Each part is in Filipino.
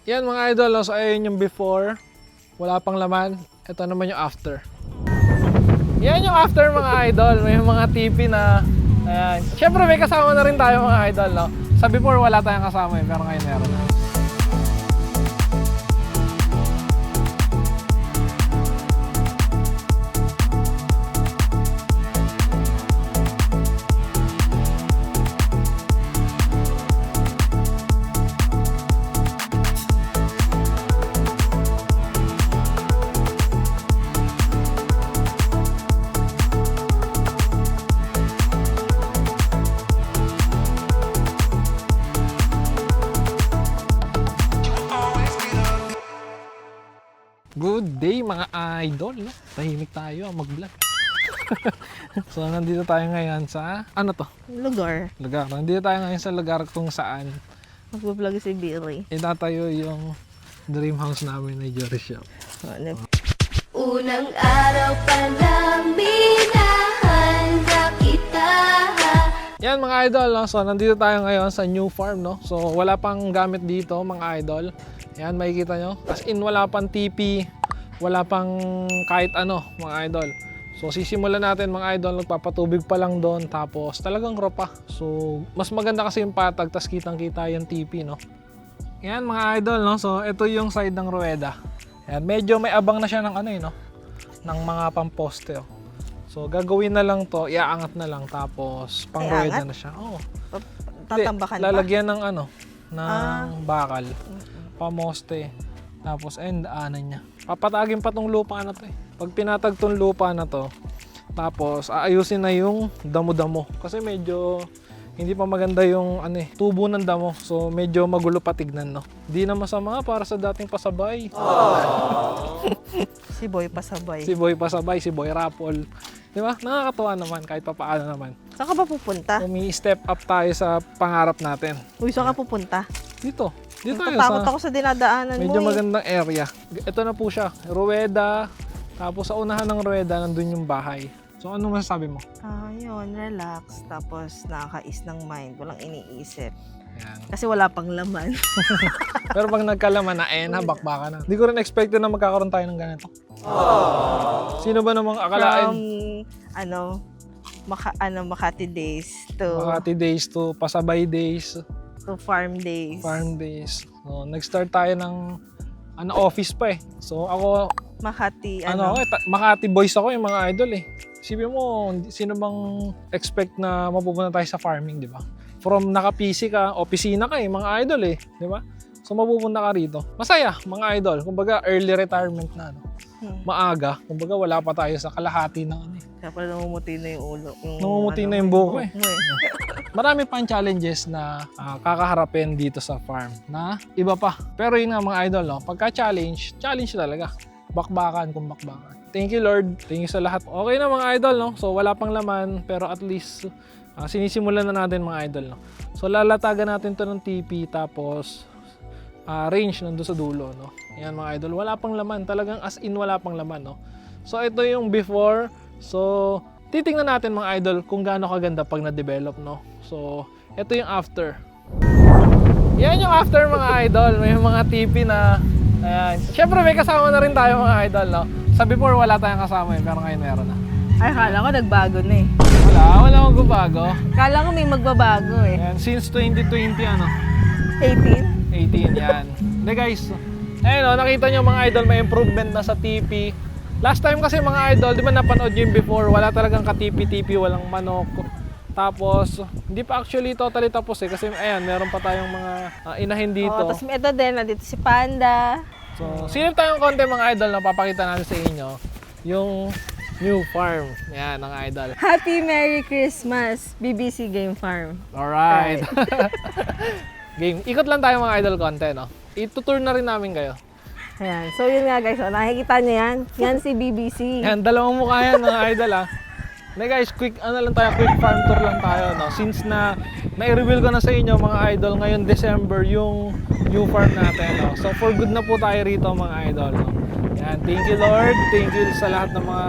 Yan mga idol, so ayun yung before. Wala pang laman. Ito naman yung after. Yan yung after mga idol. May mga TV na, ayan. Siyempre may kasama na rin tayo mga idol, no? Sa before wala tayong kasama pero ngayon meron na. Good day mga idol, no? Tahimik tayo mag-vlog. So nandito tayo ngayon sa, ano to? Lugar. Lugar. Nandito tayo ngayon sa lugar kung saan Magbablog si Billy. itatayo yung dream house namin ni Jory Shop. Unang araw pa lang minahanda kita. Yan mga idol, no? So nandito tayo ngayon sa new farm, no? So wala pang gamit dito mga idol. Yan, makikita nyo. As in, wala pang TP, wala pang kahit ano, mga idol. So, sisimulan natin mga idol, nagpapatubig pa lang doon, tapos talagang raw pa. So, mas maganda kasi yung patag, tas kitang-kita yung TP, no? Yan, mga idol, no? So, ito yung side ng rueda. Yan, medyo may abang na siya ng ano, no? Ng mga pamposte, oh. So, gagawin na lang to, iaangat na lang, tapos pang rueda na siya. Oh. Tatambakan pa? Lalagyan ng ano, ng bakal. Pamoste, tapos daanan niya. Papatagin pa tong lupa na to eh. Pag pinatag tong lupa na to, tapos aayusin na yung damo-damo. Kasi medyo hindi pa maganda yung ano eh, tubo ng damo. So medyo magulo pa tignan, no. Di na masama para sa dating pasabay. Si Boy pasabay. Si Boy pasabay, si Boy Rapol. Di ba? Nakakatuwa naman kahit papaano naman. Saan ka ba pupunta? Umi-step up tayo sa pangarap natin. Uy, saan ka pupunta? Dito tayo Natatakot ako sa dinadaanan medyo mo magandang area. Ito na po siya, ruweda. Tapos sa unahan ng ruweda, nandun yung bahay. So anong masasabi mo? Yun, relax. Tapos nakaka-ease ng mind. Walang iniisip. Yan. Kasi wala pang laman. Pero pag nagkalaman na, bakbaka na. Hindi ko rin expected na magkakaroon tayo ng ganito. Sino ba namang akalain? Makati days to Makati days to Pasabay days. farm days. Farm days. So, nag-start tayo ng office pa eh. So ako, Makati, Makati boys ako yung mga idol eh. Isipin mo, sino bang expect na mapupunta tayo sa farming, di ba? From naka-PC ka, opisina ka eh, mga idol eh, di ba? So mapupunta ka rito. Masaya, mga idol. Kumbaga early retirement na, no? Maaga. Kumbaga wala pa tayo sa kalahati ng ano eh. Kaya pala namumuti na yung ulo. Namumuti na yung buhok eh. mo eh. Marami pang challenges na kakaharapin dito sa farm na iba pa. Pero yun nga mga idol, no? Pagka-challenge talaga. Bakbakan kung bakbakan. Thank you Lord. Thank you sa lahat. Okay na mga idol, no? So wala pang laman pero at least sinisimulan na natin mga idol, no? So lalatagan natin to ng TP tapos range nandun sa dulo, no? Yan mga idol. Wala pang laman. Talagang as in wala pang laman, no? So ito yung before. So titingnan natin mga idol kung gaano kaganda pag na-develop, no? So, ito yung after. Yan yung after mga idol. May mga TP na, ayan. Siyempre may kasama na rin tayo mga idol, no? Sa before wala tayong kasama pero ngayon meron na. Ay, kala ko nagbago na eh. Wala magbabago. Kala ko may magbabago eh. Ayan, since 2020 ano? 18? 18 yan. Hindi guys, ayun no, nakita nyo mga idol may improvement na sa TP. Last time kasi mga idol, di ba napanood nyo yung before, wala talagang ka-TP-TP, walang manok. Tapos, hindi pa actually totally tapos eh. Kasi ayan, meron pa tayong mga inahin dito. Tapos ito din, nandito si Panda. So, sinip tayong konti mga idol na papakita natin sa inyo. Yung new farm. Yan, mga idol. Happy Merry Christmas, BBC Game Farm. Alright. Game. Ikot lang tayo mga idol konti, no? Itutour na rin namin kayo. Ayan. So yun nga guys, nakikita niyo yan. Yan si BBC. Yan, dalawang mukha yan mga idol ha. Na guys, quick farm tour lang tayo, no? Since na na-reveal ko na sa inyo mga idol ngayon December yung new farm natin, no? So for good na po tayo rito mga idol, no? Yan, thank you Lord, thank you sa lahat ng mga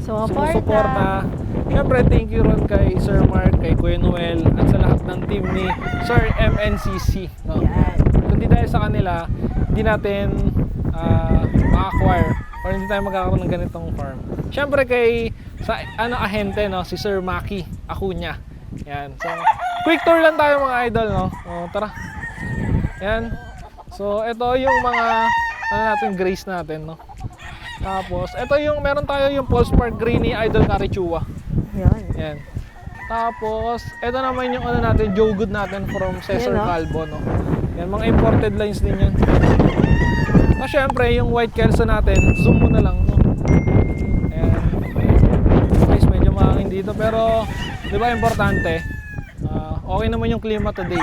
sumusuporta. Siyempre, thank you ron kay Sir Mark, kay Kuya Noel, at sa lahat ng team ni Sir MNCC, no? Yan. Kung di dahil sa kanila, hindi natin ma-acquire or hindi tayo magkakaroon ng ganitong farm. Siyempre kay sa ahente, no, si Sir Maki Acuña. Yan. So, quick tour lang tayo mga idol, no. O, tara. Yan. So, ito yung mga grace natin, no. Tapos, ito yung meron tayo yung Paul Spark Greeny Idol Carichua. Yan. Yan. Tapos, ito naman yung natin, Joe Good natin from Cesar Yan, no? Calvo, no. Yan, mga imported lines din yan. Tapos, syempre, yung White Kelso natin, zoom mo na lang, no. Ayan. Guys, medyo mahangin dito, pero, di ba, importante, okay naman yung klima today.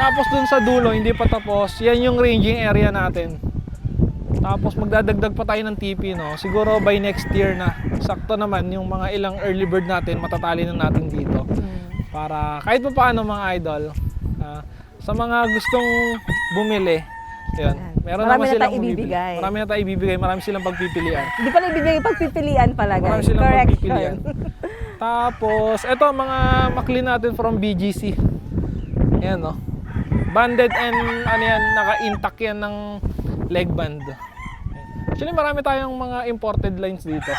Tapos, dun sa dulo, hindi pa tapos, yan yung ranging area natin. Tapos magdadagdag pa tayo ng TP, no? Siguro by next year na. Sakto naman yung mga ilang early bird natin, matatali na natin dito. Para kahit pa paano mga idol, sa mga gustong bumili, yun, meron Marami naman na silang tayong ibibigay. Marami na tayong ibibigay, marami silang pagpipilian. Hindi pala ibibigay pagpipilian pala, guys. Marami silang Correction. pagpipilian. Tapos, eto mga makli natin from BGC. Ayan, no? Banded and naka-intact yan ng leg band. Actually, marami tayong mga imported lines dito.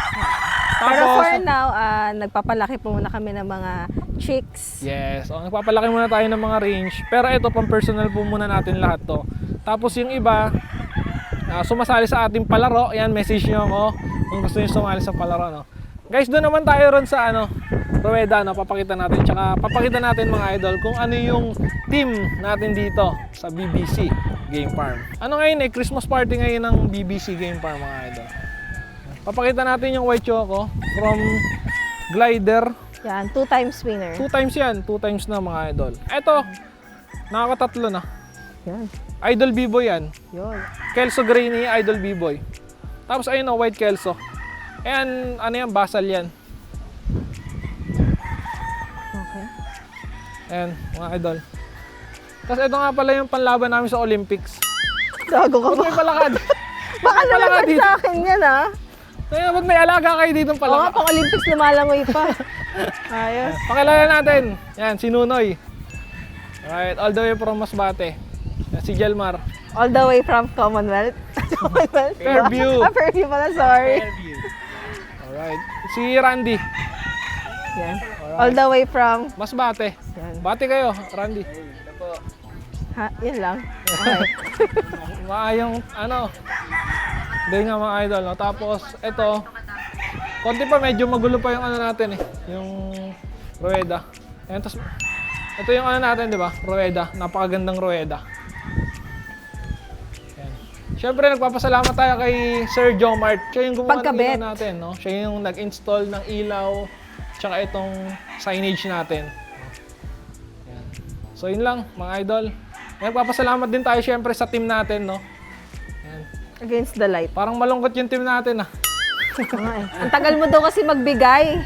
Pero for now, nagpapalaki po muna kami ng mga chicks. Yes, nagpapalaki muna tayo ng mga range. Pero ito, pang personal po muna natin lahat to. Tapos yung iba, sumasali sa ating palaro. Yan, message nyo ako kung gusto nyo sumali sa palaro, no? Guys, doon naman tayo ron sa Rueda, no? Papakita natin. Tsaka papakita natin mga idol kung ano yung team natin dito sa BBC Game Farm. Ano ngayon Christmas party ngayon ng BBC Game Farm mga idol. Papakita natin yung white choco from glider. Yan, 2 times winner. 2 times yan, 2 times na mga idol. Eto, nakakatatlo na. Yan. Idol B-Boy yan. Yun. Kelso Grainy, Idol B-Boy. Tapos ayun o, white Kelso. Ayan, ano yan, basal yan. Okay. Ayan, mga idol. Tapos ito nga pala yung panlaban namin sa Olympics. Gago ka Ba't ba? may palakad? Baka May palakad naman dito. sa akin yan, ha? Kaya ba't may alaga kayo dito ng Oo nga, palakad? pang Olympics lumalangoy pa. Ayos. Pakilala natin. Yan, si Nunoy. Alright, all the way from Masbate. Yan, si Jelmar. All the way from Commonwealth. Commonwealth. Fairview. Fairview pala, sorry. Alright. Si Randy. Yan. All the way from... Masbate. Yan. Bati kayo, Randy. Ha, yun lang. Okay. Maayong, hindi nga mga idol. No? Tapos, ito, konti pa medyo magulo pa yung natin yung Rueda. Ayan, tapos, ito yung natin, di ba? Rueda. Napakagandang Rueda. Ayan. Siyempre, nagpapasalamat tayo kay Sir Jomart. Siya yung gumawa ng Pagkabit. ilaw natin, no? Siya yung nag-install ng ilaw, tsaka itong signage natin. Ayan. So, yun lang, mga idol. Nagpapasalamat din tayo siyempre sa team natin, no? Ayan. Against the light. Parang malungkot yung team natin, Ang tagal mo daw kasi magbigay.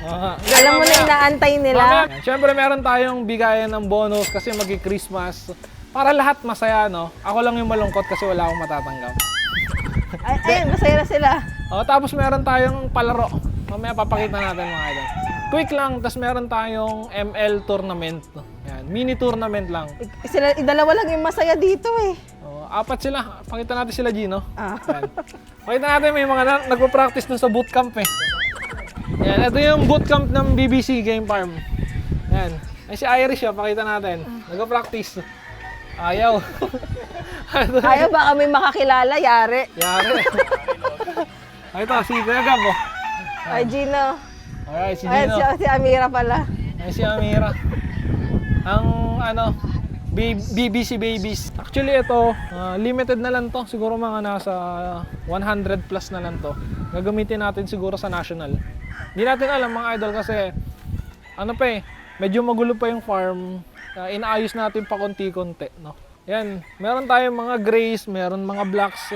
Alam mo na inaantay nila. Siyempre meron tayong bigayan ng bonus kasi magi-Christmas. Para lahat masaya, no? Ako lang yung malungkot kasi wala akong matatanggap. Ayun, masaya na sila. Tapos meron tayong palaro. Mamaya papakita natin mga idol. Quick lang, tapos meron tayong ML tournament. Yan, mini tournament lang. Dalawa lang yung masaya dito eh. 4 sila. Pakita natin sila, Gino. Yan. Pakita natin may mga nagpo-practice dun sa bootcamp eh. Yan, ito yung bootcamp ng BBC Game Farm. Yan. Ay, si Irish pakita natin. Nagpo-practice. Ayaw. Ayaw, baka may makakilala, yari. Yari. Ay, ito, si Kuya Gab, oh. Ay, Gino. Alright, si Ay, Gino. si Amira pala. Ay, si Amira. Ang, BBC Babies. Actually, ito, limited na lang to. Siguro mga nasa 100 plus na lang to. Gagamitin natin siguro sa national. Hindi natin alam mga idol kasi, medyo magulo pa yung farm. Inaayos natin pa konti-konti, no? Yan, meron tayong mga grays, meron mga blacks,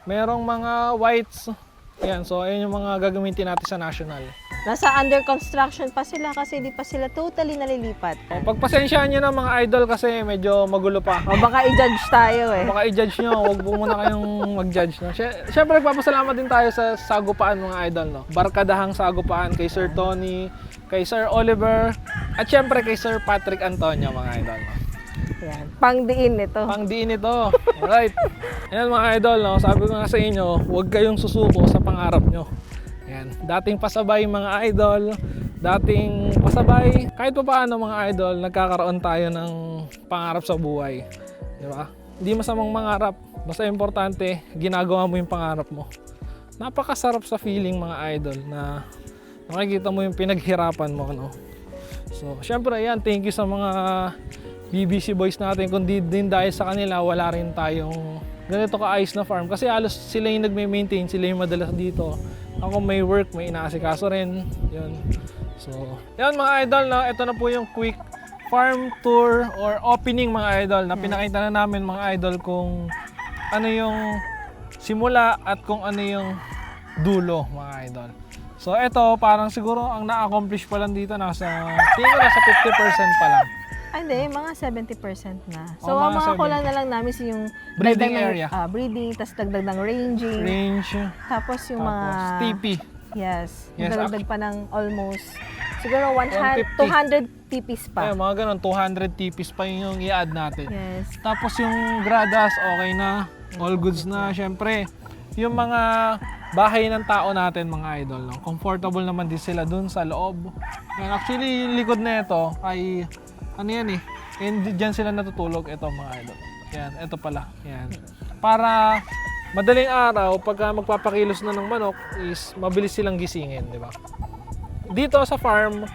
merong mga whites. Yan, so ayun yung mga gagamitin natin sa national. Nasa under construction pa sila kasi di pa sila totally nalilipat. Pagpasensyaan nyo na mga idol kasi medyo magulo pa. O baka i-judge tayo eh. Baka i-judge nyo, huwag po muna kayong mag-judge. No? Siyempre, nagpapasalamat din tayo sa sagupaan mga idol. No? Barkadahang sagupaan kay Sir Tony, kay Sir Oliver, at siyempre kay Sir Patrick Antonio mga idol. No? Yan. Pangdiin ito. Pangdiin ito. Alright. Ayan mga idol, no? Sabi ko nga sa inyo, huwag kayong susuko sa pangarap nyo. Ayan. Dating pasabay mga idol, dating pasabay, kahit pa paano mga idol, nagkakaroon tayo ng pangarap sa buhay. Di ba? Hindi masamang mangarap. Basta importante, ginagawa mo yung pangarap mo. Napakasarap sa feeling mga idol na makikita mo yung pinaghirapan mo, no? So, syempre yan, thank you sa mga BBC boys natin. Kung din dahil sa kanila, wala rin tayong ganito kaayos na farm. Kasi halos sila yung nagme-maintain, sila yung madalas dito. Ako may work, may inaasikaso rin. Yun. So, yan mga idol, no? Ito na po yung quick farm tour or opening mga idol na pinakita na namin mga idol kung ano yung simula at kung ano yung dulo mga idol. So, ito parang siguro ang na-accomplish pa lang dito nasa, tingin ko nasa 50% pa lang. Ay, hindi, mga 70% na. So, Oh, ang mga mga kulang na lang namin yung Breeding dagdag ng, area. Breeding, tapos dagdag ng ranging. Range, Tapos yung tapos mga... TP. Yes. Yes, Dagdag pa ng almost, siguro 150. 200 TPs pa. Ayun, mga ganun, 200 TPs pa yung i-add natin. Yes. Tapos yung gradas, okay na. All goods na. Syempre, yung mga bahay ng tao natin, mga idol, no? Comfortable naman din sila dun sa loob. Yan, actually, yung likod na ito ay, ano yan eh, and dyan sila natutulog, ito mga idol. Yan, ito pala. Yan. Para madaling araw, pagka magpapakilos na ng manok, is mabilis silang gisingin, di ba? Dito sa farm,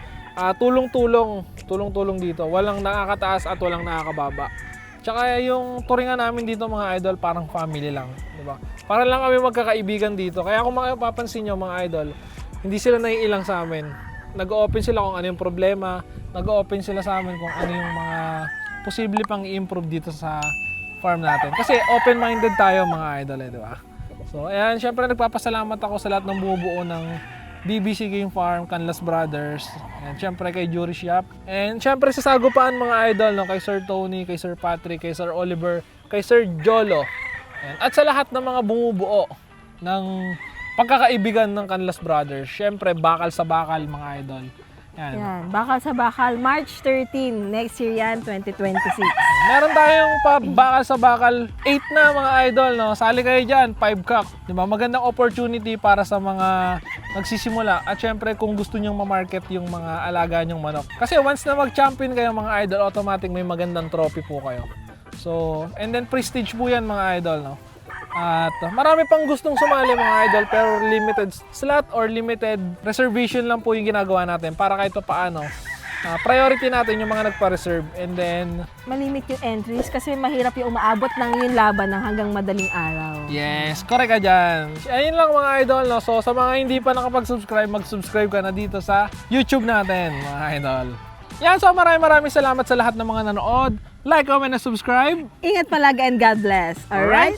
tulong-tulong dito. Walang nakakataas at walang nakakababa. Tsaka yung turingan namin dito mga idol, parang family lang, di ba? Para lang kami magkakaibigan dito. Kaya kung mapapansin nyo mga idol, hindi sila naiilang sa amin. Nag-open sila kung ano yung problema, nag-open sila sa amin kung ano yung mga posible pang i-improve dito sa farm natin. Kasi open-minded tayo mga idol, di ba? So, ayan, syempre nagpapasalamat ako sa lahat ng bumubuo ng BBC Game Farm, Canlas Brothers, and syempre kay Jury Shop. And syempre sa sagupaan mga idol, no, kay Sir Tony, kay Sir Patrick, kay Sir Oliver, kay Sir Jolo. Ayan. At sa lahat ng mga bumubuo ng pagkakaibigan ng Canlas Brothers. Syempre bakal sa bakal mga idol. Yan. Yan. Bakal sa bakal, March 13, next year yan, 2026. Meron tayong bakal sa bakal 8 na mga idol, no? Sali kayo dyan, 5 cock. Diba? Magandang opportunity para sa mga nagsisimula. At syempre kung gusto nyong ma-market yung mga alaga nyong manok. Kasi once na mag-champion kayo mga idol, automatic may magandang trophy po kayo. So, and then prestige po yan mga idol, no? At marami pang gustong sumali mga idol pero limited slot or limited reservation lang po yung ginagawa natin para kahit pa paano priority natin yung mga nagpa-reserve and then Malimit yung entries kasi mahirap yung umaabot ng yung laban ng hanggang madaling araw. yes, correct ka dyan. Ayun lang mga idol, no? So sa mga hindi pa nakapag-subscribe, mag-subscribe ka na dito sa YouTube natin mga idol. Yan, so maraming salamat sa lahat ng mga nanood. Like, comment, and subscribe. Ingat palagi and God bless. Alright?